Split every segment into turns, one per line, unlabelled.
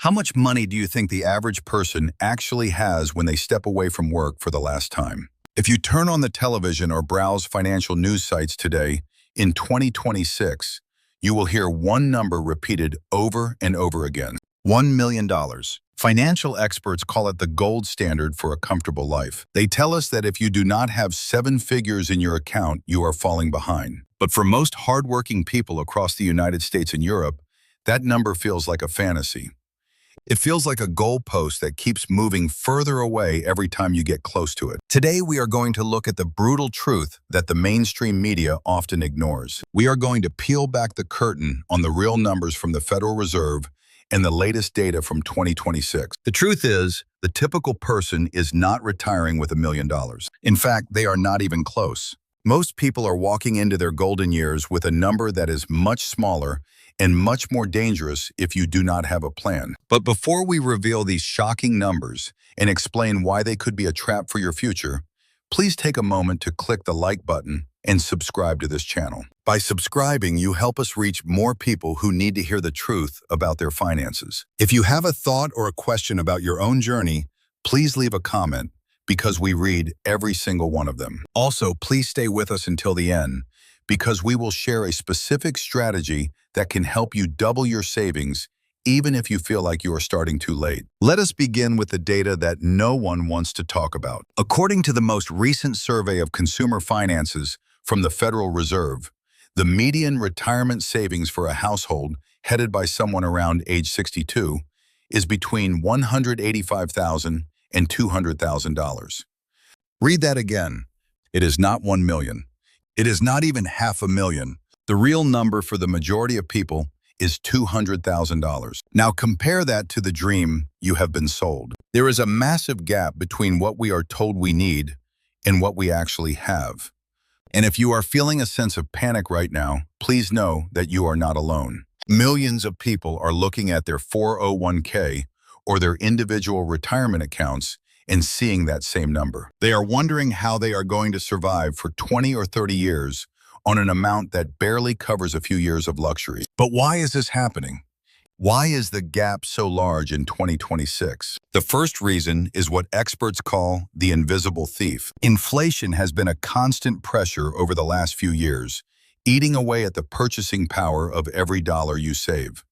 How much money do you think the average person actually has when they step away from work for the last time? If you turn on the television or browse financial news sites today, in 2026, you will hear one number repeated over and over again: $1 million. Financial experts call it the gold standard for a comfortable life. They tell us that if you do not have seven figures in your account, you are falling behind. But for most hardworking people across the United States and Europe, that number feels like a fantasy. It feels like a goalpost that keeps moving further away every time you get close to it. Today, we are going to look at the brutal truth that the mainstream media often ignores. We are going to peel back the curtain on the real numbers from the Federal Reserve and the latest data from 2026. The truth is, the typical person is not retiring with $1 million. In fact, they are not even close. Most people are walking into their golden years with a number that is much smaller and much more dangerous if you do not have a plan. But before we reveal these shocking numbers and explain why they could be a trap for your future, please take a moment to click the like button and subscribe to this channel. By subscribing, you help us reach more people who need to hear the truth about their finances. If you have a thought or a question about your own journey, please leave a comment because we read every single one of them. Also, please stay with us until the end because we will share a specific strategy that can help you double your savings even if you feel like you are starting too late. Let us begin with the data that no one wants to talk about. According to the most recent survey of consumer finances from the Federal Reserve, the median retirement savings for a household headed by someone around age 62 is between $185,000 and $200,000. Read that again. It is not 1 million. It is not even $500,000. The real number for the majority of people is $200,000. Now compare that to the dream you have been sold. There is a massive gap between what we are told we need and what we actually have. And if you are feeling a sense of panic right now, please know that you are not alone. Millions of people are looking at their 401k or their individual retirement accounts and seeing that same number. They are wondering how they are going to survive for 20 or 30 years on an amount that barely covers a few years of luxury. But why is this happening? Why is the gap so large in 2026? The first reason is what experts call the invisible thief. Inflation has been a constant pressure over the last few years, eating away at the purchasing power of every dollar you save.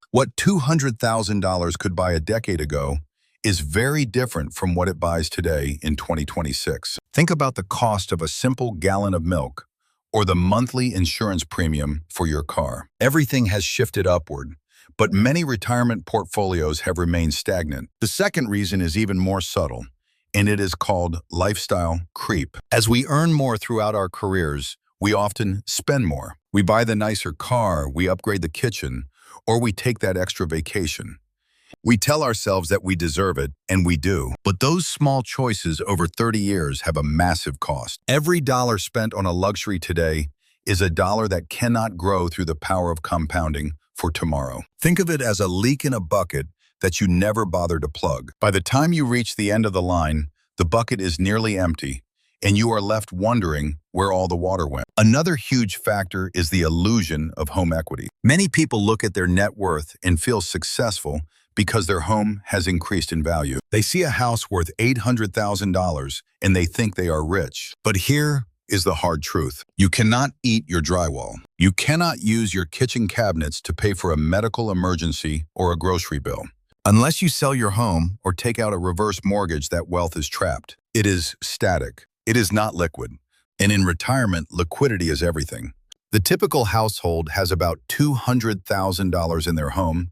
What $200,000 could buy a decade ago is very different from what it buys today in 2026. Think about the cost of a simple gallon of milk or the monthly insurance premium for your car. Everything has shifted upward, but many retirement portfolios have remained stagnant. The second reason is even more subtle, and it is called lifestyle creep. As we earn more throughout our careers, we often spend more. We buy the nicer car, we upgrade the kitchen, or we take that extra vacation. We tell ourselves that we deserve it, and we do. But those small choices over 30 years have a massive cost. Every dollar spent on a luxury today is a dollar that cannot grow through the power of compounding for tomorrow. Think of it as a leak in a bucket that you never bother to plug. By the time you reach the end of the line, the bucket is nearly empty, and you are left wondering where all the water went. Another huge factor is the illusion of home equity. Many people look at their net worth and feel successful because their home has increased in value. They see a house worth $800,000 and they think they are rich. But here is the hard truth. You cannot eat your drywall. You cannot use your kitchen cabinets to pay for a medical emergency or a grocery bill. Unless you sell your home or take out a reverse mortgage, that wealth is trapped. It is static. It is not liquid. And in retirement, liquidity is everything. The typical household has about $200,000 in their home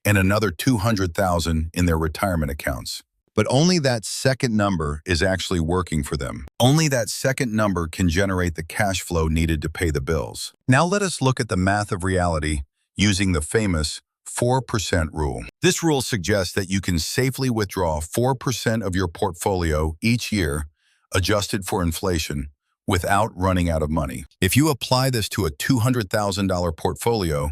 and another $200,000 in their retirement accounts. But only that second number is actually working for them. Only that second number can generate the cash flow needed to pay the bills. Now let us look at the math of reality using the famous 4% rule. This rule suggests that you can safely withdraw 4% of your portfolio each year, adjusted for inflation, without running out of money. If you apply this to a $200,000 portfolio,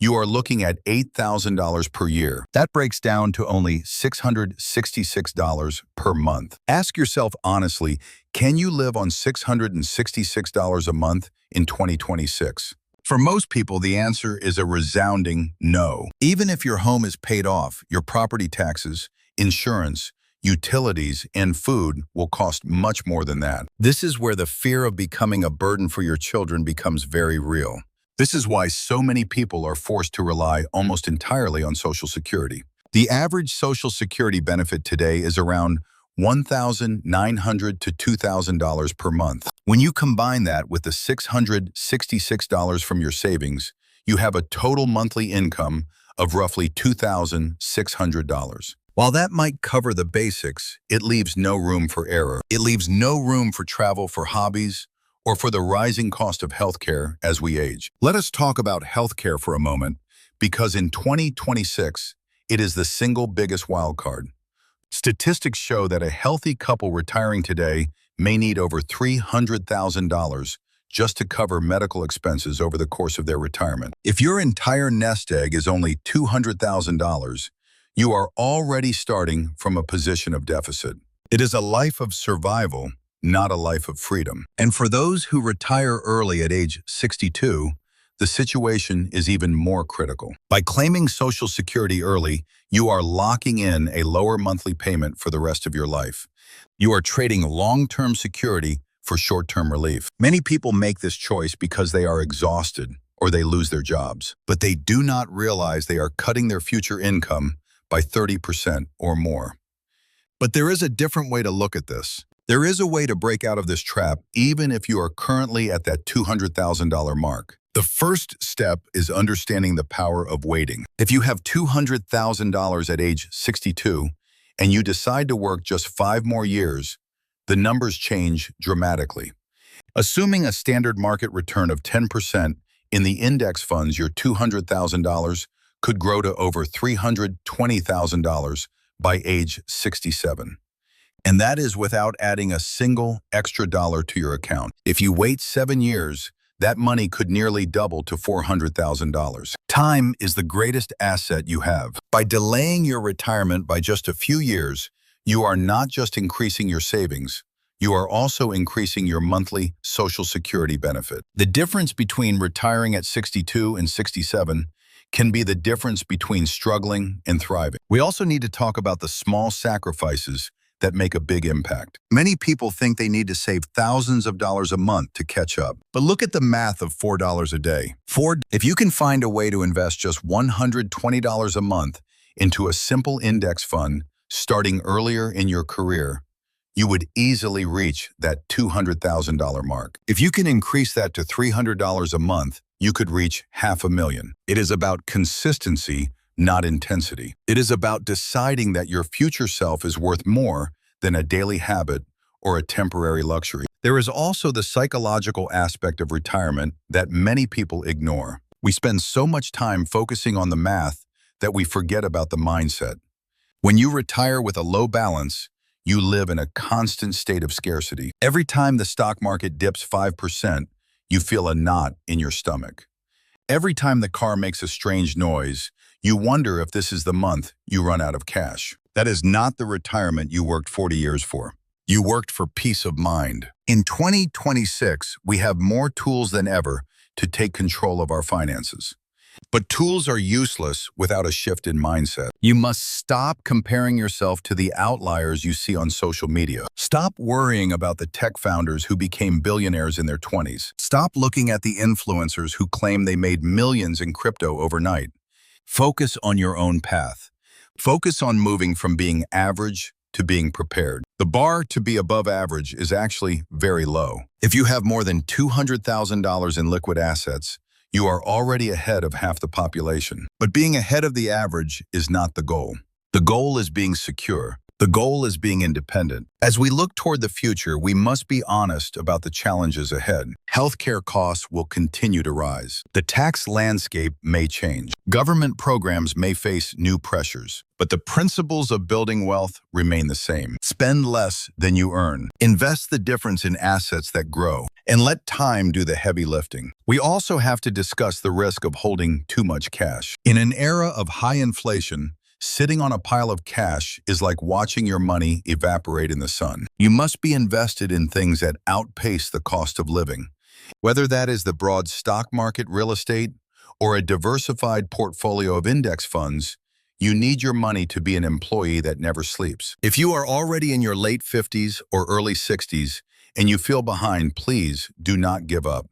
you are looking at $8,000 per year. That breaks down to only $666 per month. Ask yourself honestly, can you live on $666 a month in 2026? For most people, the answer is a resounding no. Even if your home is paid off, your property taxes, insurance, utilities, and food will cost much more than that. This is where the fear of becoming a burden for your children becomes very real. This is why so many people are forced to rely almost entirely on Social Security. The average Social Security benefit today is around $1,900 to $2,000 per month. When you combine that with the $666 from your savings, you have a total monthly income of roughly $2,600. While that might cover the basics, it leaves no room for error. It leaves no room for travel, for hobbies, or for the rising cost of healthcare as we age. Let us talk about healthcare for a moment, because in 2026, it is the single biggest wildcard. Statistics show that a healthy couple retiring today may need over $300,000 just to cover medical expenses over the course of their retirement. If your entire nest egg is only $200,000, you are already starting from a position of deficit. It is a life of survival, not a life of freedom. And for those who retire early at age 62, the situation is even more critical. By claiming Social Security early, you are locking in a lower monthly payment for the rest of your life. You are trading long-term security for short-term relief. Many people make this choice because they are exhausted or they lose their jobs, but they do not realize they are cutting their future income by 30% or more. But there is a different way to look at this. There is a way to break out of this trap even if you are currently at that $200,000 mark. The first step is understanding the power of waiting. If you have $200,000 at age 62 and you decide to work just 5 more years, the numbers change dramatically. Assuming a standard market return of 10% in the index funds, your $200,000 could grow to over $320,000 by age 67. And that is without adding a single extra dollar to your account. If you wait 7 years, that money could nearly double to $400,000. Time is the greatest asset you have. By delaying your retirement by just a few years, you are not just increasing your savings, you are also increasing your monthly Social Security benefit. The difference between retiring at 62 and 67 can be the difference between struggling and thriving. We also need to talk about the small sacrifices that make a big impact. Many people think they need to save thousands of dollars a month to catch up. But look at the math of $4 a day. If you can find a way to invest just $120 a month into a simple index fund starting earlier in your career, you would easily reach that $200,000 mark. If you can increase that to $300 a month, you could reach $500,000. It is about consistency, not intensity. It is about deciding that your future self is worth more than a daily habit or a temporary luxury. There is also the psychological aspect of retirement that many people ignore. We spend so much time focusing on the math that we forget about the mindset. When you retire with a low balance, you live in a constant state of scarcity. Every time the stock market dips 5%, you feel a knot in your stomach. Every time the car makes a strange noise, you wonder if this is the month you run out of cash. That is not the retirement you worked 40 years for. You worked for peace of mind. In 2026, we have more tools than ever to take control of our finances. But tools are useless without a shift in mindset. You must stop comparing yourself to the outliers you see on social media. Stop worrying about the tech founders who became billionaires in their 20s. Stop looking at the influencers who claim they made millions in crypto overnight. Focus on your own path. Focus on moving from being average to being prepared. The bar to be above average is actually very low. If you have more than $200,000 in liquid assets, you are already ahead of half the population. But being ahead of the average is not the goal. The goal is being secure. The goal is being independent. As we look toward the future, we must be honest about the challenges ahead. Healthcare costs will continue to rise. The tax landscape may change. Government programs may face new pressures. But the principles of building wealth remain the same. Spend less than you earn. Invest the difference in assets that grow. And let time do the heavy lifting. We also have to discuss the risk of holding too much cash. In an era of high inflation, sitting on a pile of cash is like watching your money evaporate in the sun. You must be invested in things that outpace the cost of living. Whether that is the broad stock market, real estate, or a diversified portfolio of index funds, you need your money to be an employee that never sleeps. If you are already in your late 50s or early 60s and you feel behind, please do not give up.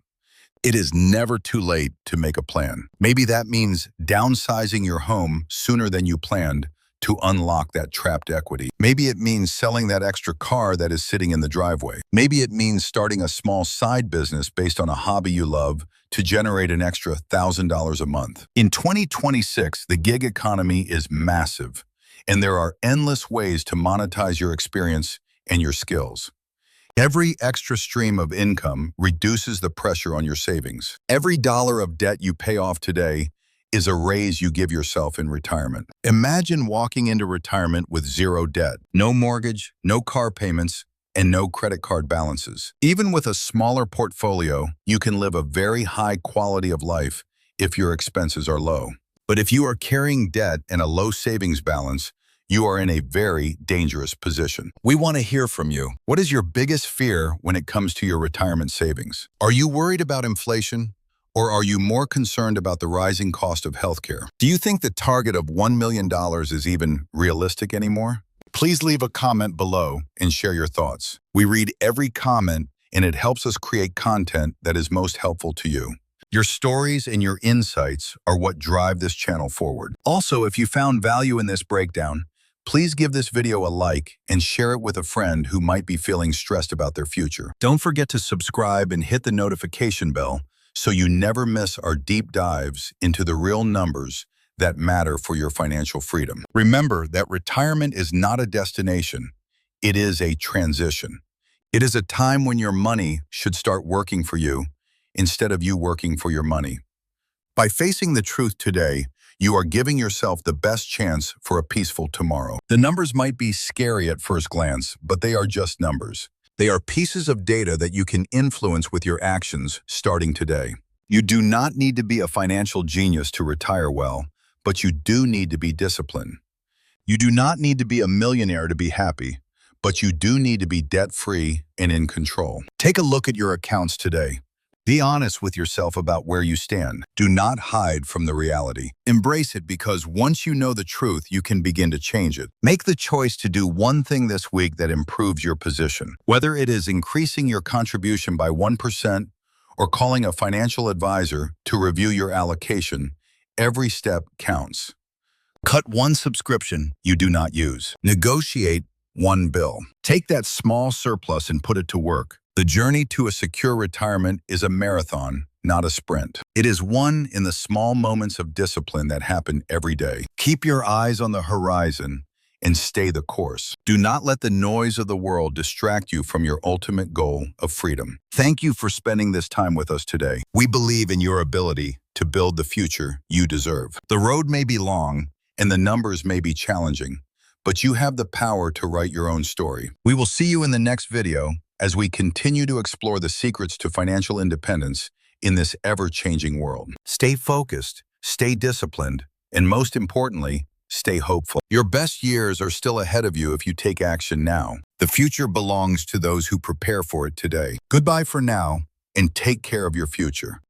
It is never too late to make a plan. Maybe that means downsizing your home sooner than you planned to unlock that trapped equity. Maybe it means selling that extra car that is sitting in the driveway. Maybe it means starting a small side business based on a hobby you love to generate an extra $1,000 a month. In 2026, the gig economy is massive, and there are endless ways to monetize your experience and your skills. Every extra stream of income reduces the pressure on your savings. Every dollar of debt you pay off today is a raise you give yourself in retirement. Imagine walking into retirement with zero debt, no mortgage, no car payments, and no credit card balances. Even with a smaller portfolio, you can live a very high quality of life if your expenses are low. But if you are carrying debt and a low savings balance, you are in a very dangerous position. We want to hear from you. What is your biggest fear when it comes to your retirement savings? Are you worried about inflation? Or are you more concerned about the rising cost of healthcare? Do you think the target of $1 million is even realistic anymore? Please leave a comment below and share your thoughts. We read every comment, and it helps us create content that is most helpful to you. Your stories and your insights are what drive this channel forward. Also, if you found value in this breakdown, please give this video a like and share it with a friend who might be feeling stressed about their future. Don't forget to subscribe and hit the notification bell so you never miss our deep dives into the real numbers that matter for your financial freedom. Remember that retirement is not a destination, it is a transition. It is a time when your money should start working for you instead of you working for your money. By facing the truth today, you are giving yourself the best chance for a peaceful tomorrow. The numbers might be scary at first glance, but they are just numbers. They are pieces of data that you can influence with your actions starting today. You do not need to be a financial genius to retire well, but you do need to be disciplined. You do not need to be a millionaire to be happy, but you do need to be debt-free and in control. Take a look at your accounts today. Be honest with yourself about where you stand. Do not hide from the reality. Embrace it, because once you know the truth, you can begin to change it. Make the choice to do one thing this week that improves your position. Whether it is increasing your contribution by 1% or calling a financial advisor to review your allocation, every step counts. Cut one subscription you do not use. Negotiate one bill. Take that small surplus and put it to work. The journey to a secure retirement is a marathon, not a sprint. It is won in the small moments of discipline that happen every day. Keep your eyes on the horizon and stay the course. Do not let the noise of the world distract you from your ultimate goal of freedom. Thank you for spending this time with us today. We believe in your ability to build the future you deserve. The road may be long and the numbers may be challenging, but you have the power to write your own story. We will see you in the next video as we continue to explore the secrets to financial independence in this ever-changing world. Stay focused, stay disciplined, and most importantly, stay hopeful. Your best years are still ahead of you if you take action now. The future belongs to those who prepare for it today. Goodbye for now, and take care of your future.